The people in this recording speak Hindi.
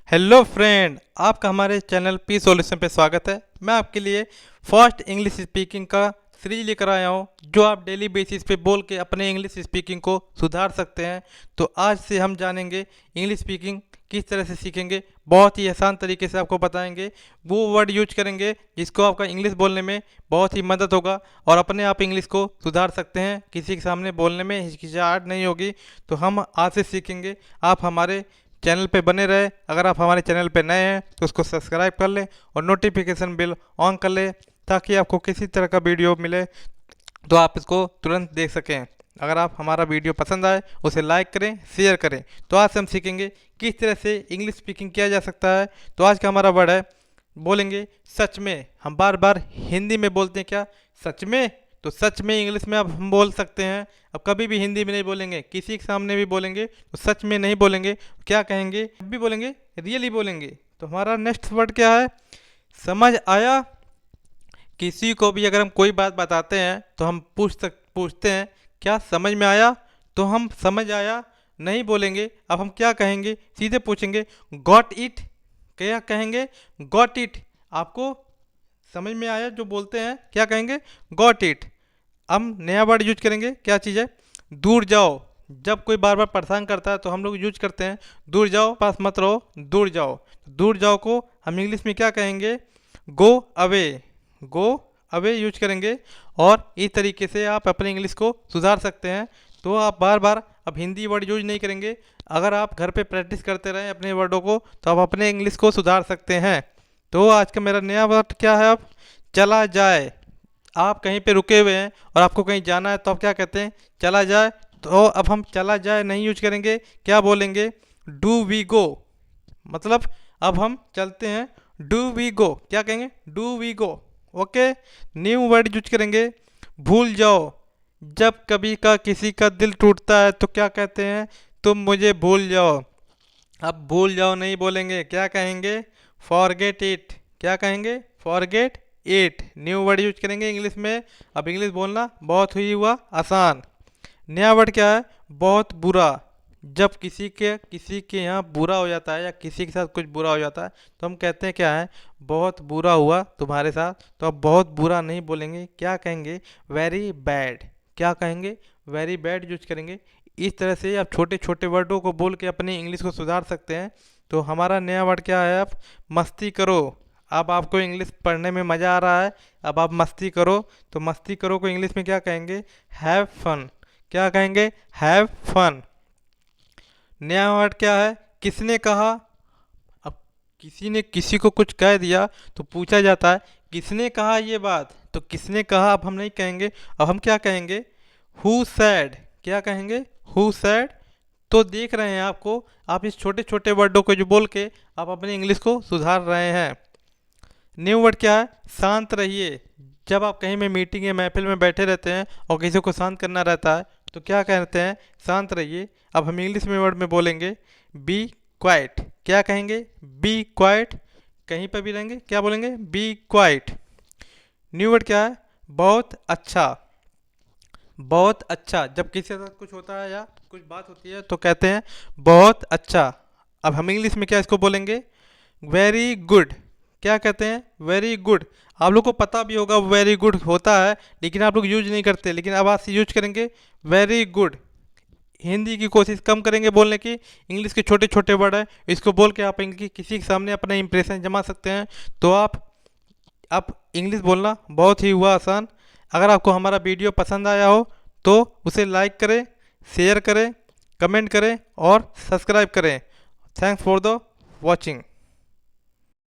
हेलो फ्रेंड, आपका हमारे चैनल पी सॉल्यूशन पे स्वागत है। मैं आपके लिए फास्ट इंग्लिश स्पीकिंग का सीरीज लेकर आया हूँ, जो आप डेली बेसिस पे बोल के अपने इंग्लिश स्पीकिंग को सुधार सकते हैं। तो आज से हम जानेंगे इंग्लिश स्पीकिंग किस तरह से सीखेंगे। बहुत ही आसान तरीके से आपको बताएंगे, वो वर्ड यूज करेंगे जिसको आपका इंग्लिश बोलने में बहुत ही मदद होगा और अपने आप इंग्लिश को सुधार सकते हैं। किसी के सामने बोलने में हिचकिचाहट नहीं होगी। तो हम आज से सीखेंगे। आप हमारे चैनल पे बने रहे। अगर आप हमारे चैनल पे नए हैं तो उसको सब्सक्राइब कर लें और नोटिफिकेशन बिल ऑन कर लें, ताकि आपको किसी तरह का वीडियो मिले तो आप इसको तुरंत देख सकें। अगर आप हमारा वीडियो पसंद आए उसे लाइक करें, शेयर करें। तो आज से हम सीखेंगे किस तरह से इंग्लिश स्पीकिंग किया जा सकता है। तो आज का हमारा वर्ड है, बोलेंगे सच में। हम बार बार हिंदी में बोलते हैं क्या, सच में। तो सच में इंग्लिश में अब हम बोल सकते हैं। अब कभी भी हिंदी में नहीं बोलेंगे, किसी के सामने भी बोलेंगे तो सच में नहीं बोलेंगे। क्या कहेंगे, जब भी बोलेंगे रियली बोलेंगे। तो हमारा नेक्स्ट वर्ड क्या है, समझ आया। किसी को भी अगर हम कोई बात बताते हैं तो हम पूछते हैं क्या समझ में आया। तो हम समझ आया नहीं बोलेंगे। अब हम क्या कहेंगे, सीधे पूछेंगे गॉट इट। क्या कहेंगे, गॉट इट। आपको समझ में आया जो बोलते हैं, क्या कहेंगे, गॉट इट। हम नया वर्ड यूज करेंगे, क्या चीज़ है, दूर जाओ। जब कोई बार बार परेशान करता है तो हम लोग यूज करते हैं दूर जाओ, पास मत रहो, दूर जाओ। दूर जाओ को हम इंग्लिश में क्या कहेंगे, go away. Go away use करेंगे। और इस तरीके से आप अपने इंग्लिश को सुधार सकते हैं। तो आप बार बार अब हिंदी वर्ड यूज नहीं करेंगे। अगर आप घर पे प्रैक्टिस करते रहें अपने वर्डों को, तो आप अपने इंग्लिश को सुधार सकते हैं। तो आज का मेरा नया वर्ड क्या है, अब चला जाए। आप कहीं पे रुके हुए हैं और आपको कहीं जाना है तो आप क्या कहते हैं, चला जाए। तो अब हम चला जाए नहीं यूज करेंगे, क्या बोलेंगे, डू वी गो। मतलब अब हम चलते हैं, डू वी गो। क्या कहेंगे, do we go. Okay. New word use करेंगे, भूल जाओ। जब कभी का किसी का दिल टूटता है तो क्या कहते हैं, तुम मुझे भूल जाओ। अब भूल जाओ नहीं बोलेंगे, क्या कहेंगे, फॉरगेट इट। क्या कहेंगे, forget it. New word use करेंगे इंग्लिश में। अब इंग्लिश बोलना बहुत ही हुआ आसान। नया वर्ड क्या है, बहुत बुरा। जब किसी के यहाँ बुरा हो जाता है या किसी के साथ कुछ बुरा हो जाता है तो हम कहते हैं क्या है, बहुत बुरा हुआ तुम्हारे साथ। तो अब बहुत बुरा नहीं बोलेंगे, क्या कहेंगे, वेरी बैड। क्या कहेंगे, वेरी बैड यूज करेंगे। इस तरह से आप छोटे छोटे वर्डों को बोल के अपनी इंग्लिश को सुधार सकते हैं। तो हमारा नया वर्ड क्या है, अब मस्ती करो। अब आपको इंग्लिश पढ़ने में मज़ा आ रहा है, अब आप मस्ती करो। तो मस्ती करो को इंग्लिश में क्या कहेंगे, हैव फन। क्या कहेंगे, हैव फन। नया वर्ड क्या है, किसने कहा। अब किसी ने किसी को कुछ कह दिया तो पूछा जाता है किसने कहा ये बात। तो किसने कहा अब हम नहीं कहेंगे, अब हम क्या कहेंगे, हु सैड। क्या कहेंगे, हु सैड। तो देख रहे हैं आपको, आप इस छोटे छोटे वर्डों को जो बोल के आप अपनी इंग्लिश को सुधार रहे हैं। न्यू वर्ड क्या है, शांत रहिए। जब आप कहीं में मीटिंग या महफिल में बैठे रहते हैं और किसी को शांत करना रहता है तो क्या कहते हैं, शांत रहिए। अब हम इंग्लिश में वर्ड में बोलेंगे बी क्वाइट। क्या कहेंगे, बी क्वाइट। कहीं पर भी रहेंगे क्या बोलेंगे, बी क्वाइट। न्यू वर्ड क्या है, बहुत अच्छा। बहुत अच्छा। जब किसी के साथ कुछ होता है या कुछ बात होती है तो कहते हैं बहुत अच्छा। अब हम इंग्लिश में क्या इसको बोलेंगे, वेरी गुड। क्या कहते हैं, वेरी गुड। आप लोग को पता भी होगा वेरी गुड होता है, लेकिन आप लोग यूज नहीं करते। लेकिन अब आज से यूज करेंगे वेरी गुड। हिंदी की कोशिश कम करेंगे बोलने की। इंग्लिश के छोटे छोटे वर्ड है, इसको बोल के आप इनकी किसी के सामने अपना इंप्रेशन जमा सकते हैं। तो आप इंग्लिश बोलना बहुत ही हुआ आसान। अगर आपको हमारा वीडियो पसंद आया हो तो उसे लाइक करें, शेयर करें, कमेंट करें और सब्सक्राइब करें। Thanks for the watching.